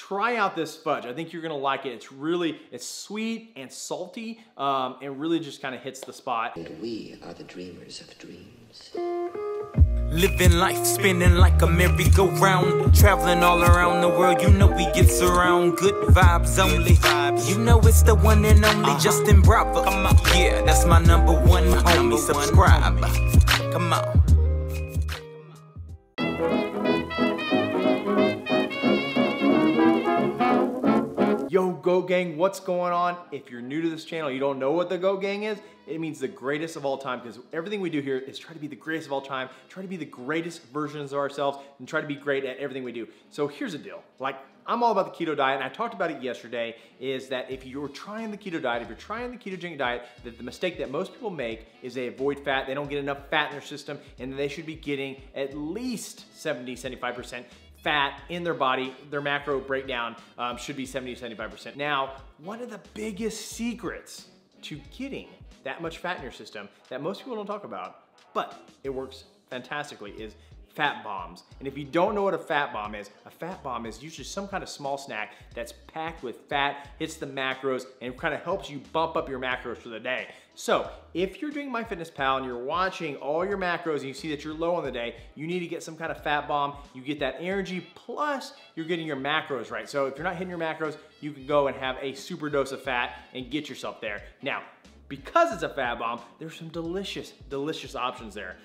try out this fudge. I think you're gonna like it. It's sweet and salty, and really just kind of hits the spot. And we are the dreamers of dreams. Living life, spinning like a merry-go-round, traveling all around the world, you know we get around. Good vibes only, you know it's the one and only Justin Bravo. Come on, yeah, that's my number one homie. Subscribe, come on. Yo, Go Gang, what's going on? If you're new to this channel, you don't know what the Go Gang is, it means the greatest of all time, because everything we do here is try to be the greatest of all time, try to be the greatest versions of ourselves, and try to be great at everything we do. So here's the deal. Like, I'm all about the keto diet, and I talked about it yesterday, is that if you're trying the keto diet, if you're trying the ketogenic diet, that the mistake that most people make is they avoid fat, they don't get enough fat in their system, and they should be getting at least 70-75% fat in their body. Their macro breakdown should be 70-75%. Now, one of the biggest secrets to getting that much fat in your system that most people don't talk about, but it works fantastically, is fat bombs. And if you don't know what a fat bomb is usually some kind of small snack that's packed with fat, hits the macros, and kind of helps you bump up your macros for the day. So if you're doing MyFitnessPal and you're watching all your macros and you see that you're low on the day, you need to get some kind of fat bomb. You get that energy, plus you're getting your macros right. So if you're not hitting your macros, you can go and have a super dose of fat and get yourself there. Now, because it's a fat bomb, there's some delicious, delicious options there.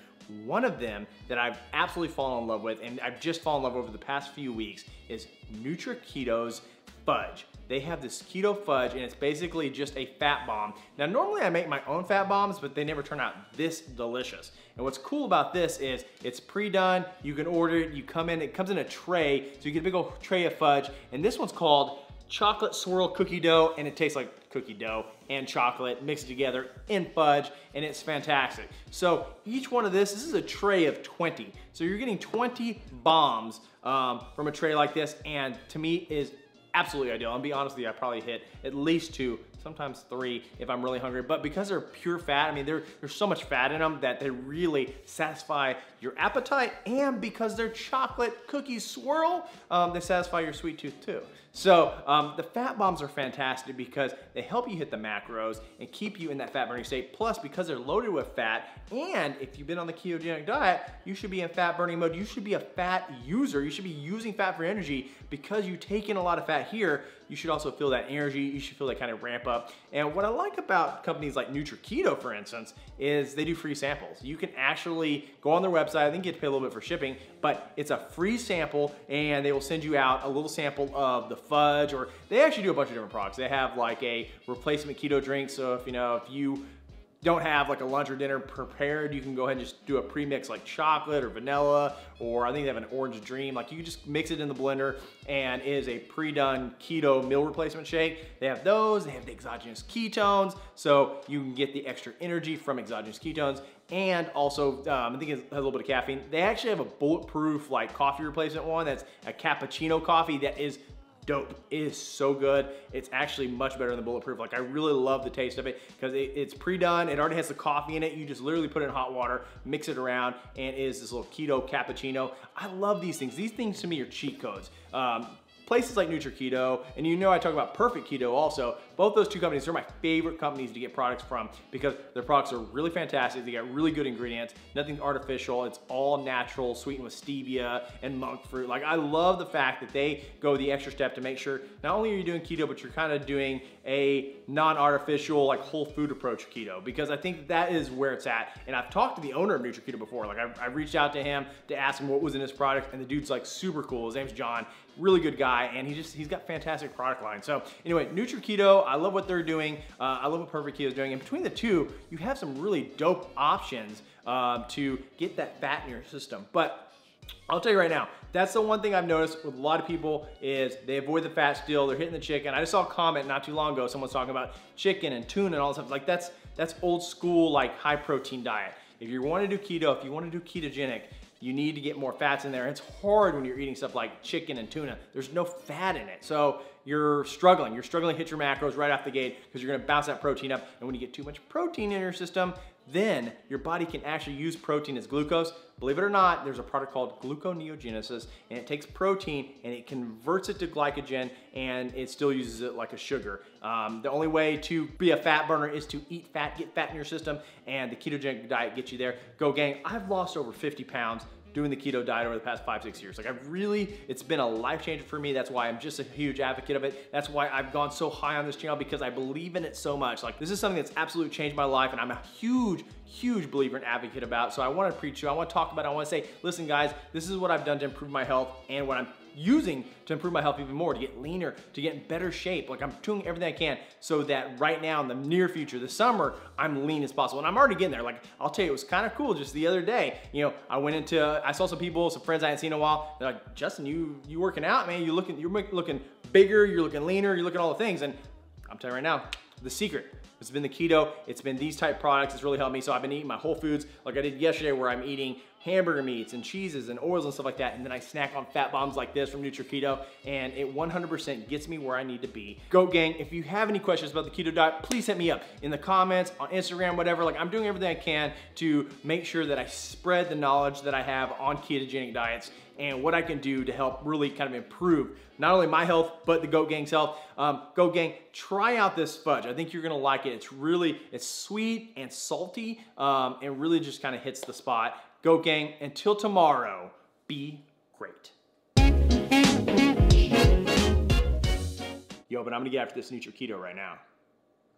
One of them that I've absolutely fallen in love with, and I've just fallen in love over the past few weeks, is NutriKeto's Fudge. They have this keto fudge, and it's basically just a fat bomb. Now, normally I make my own fat bombs, but they never turn out this delicious. And what's cool about this is it's pre-done, you can order it, it comes in a tray, so you get a big old tray of fudge, and this one's called chocolate swirl cookie dough, and it tastes like cookie dough and chocolate mixed together in fudge, and it's fantastic. So each one of this is a tray of 20. So you're getting 20 bombs from a tray like this, and to me is absolutely ideal. I'll be honest with you, I probably hit at least 2, sometimes 3 if I'm really hungry, but because they're pure fat, I mean, there's so much fat in them that they really satisfy your appetite, and because they're chocolate cookie swirl, they satisfy your sweet tooth too. So the fat bombs are fantastic because they help you hit the macros and keep you in that fat burning state. Plus, because they're loaded with fat, and if you've been on the ketogenic diet, you should be in fat burning mode. You should be a fat user. You should be using fat for energy. Because you take in a lot of fat here, you should also feel that energy. You should feel that kind of ramp up. And what I like about companies like NutriKeto, for instance, is they do free samples. You can actually go on their website. I think you have to pay a little bit for shipping, but it's a free sample, and they will send you out a little sample of the fudge, or they actually do a bunch of different products. They have like a replacement keto drink. So if you don't have like a lunch or dinner prepared, you can go ahead and just do a pre-mix like chocolate or vanilla, or I think they have an orange dream. Like, you just mix it in the blender, and it is a pre-done keto meal replacement shake. They have those, they have the exogenous ketones, so you can get the extra energy from exogenous ketones. And also, I think it has a little bit of caffeine. They actually have a bulletproof like coffee replacement one that's a cappuccino coffee that is dope. It is so good. It's actually much better than the bulletproof. Like, I really love the taste of it because it's pre-done. It already has the coffee in it. You just literally put it in hot water, mix it around, and it is this little keto cappuccino. I love these things. These things to me are cheat codes. Places like NutriKeto, and you know I talk about Perfect Keto also, both those two companies are my favorite companies to get products from because their products are really fantastic. They got really good ingredients, nothing artificial. It's all natural, sweetened with stevia and monk fruit. Like, I love the fact that they go the extra step to make sure not only are you doing keto, but you're kind of doing a non-artificial, like, whole food approach keto, because I think that is where it's at. And I've talked to the owner of NutriKeto before. Like, I've reached out to him to ask him what was in his product, and the dude's like super cool. His name's John. Really good guy, and he's got fantastic product line. So anyway, NutriKeto, I love what they're doing. I love what Perfect Keto is doing. And between the two, you have some really dope options to get that fat in your system. But I'll tell you right now, that's the one thing I've noticed with a lot of people is they avoid the fat still. They're hitting the chicken. I just saw a comment not too long ago. Someone's talking about chicken and tuna and all this stuff. Like, that's old school, like, high protein diet. If you want to do keto, if you want to do ketogenic, you need to get more fats in there. It's hard when you're eating stuff like chicken and tuna. There's no fat in it. So you're struggling. You're struggling to hit your macros right off the gate because you're gonna bounce that protein up. And when you get too much protein in your system, then your body can actually use protein as glucose. Believe it or not, there's a product called gluconeogenesis, and it takes protein and it converts it to glycogen, and it still uses it like a sugar. The only way to be a fat burner is to eat fat, get fat in your system, and the ketogenic diet gets you there. Go gang, I've lost over 50 pounds doing the keto diet over the past 5-6 years. Like it's been a life changer for me. That's why I'm just a huge advocate of it. That's why I've gone so high on this channel, because I believe in it so much. Like, this is something that's absolutely changed my life, and I'm a huge believer and advocate about. So I want to preach to you, I want to talk about it, I want to say, listen guys, this is what I've done to improve my health, and what I'm using to improve my health even more, to get leaner, to get in better shape. Like, I'm doing everything I can so that right now in the near future, this summer, I'm lean as possible. And I'm already getting there. Like, I'll tell you, it was kind of cool just the other day. You know, I saw some people, some friends I hadn't seen in a while. They're like, Justin, you working out, man. You're looking bigger, you're looking leaner, you're looking at all the things. And I'm telling you right now, the secret, it's been the keto, it's been these type products, it's really helped me. So I've been eating my whole foods like I did yesterday, where I'm eating hamburger meats and cheeses and oils and stuff like that, and then I snack on fat bombs like this from NutriKeto, and it 100% gets me where I need to be. Goat gang, if you have any questions about the keto diet, please hit me up in the comments, on Instagram, whatever. Like, I'm doing everything I can to make sure that I spread the knowledge that I have on ketogenic diets and what I can do to help really kind of improve not only my health, but the Goat Gang's health. Goat Gang, try out this fudge. I think you're gonna like it. It's sweet and salty, and really just kind of hits the spot. Goat Gang, until tomorrow, be great. Yo, but I'm gonna get after this NutriKeto right now.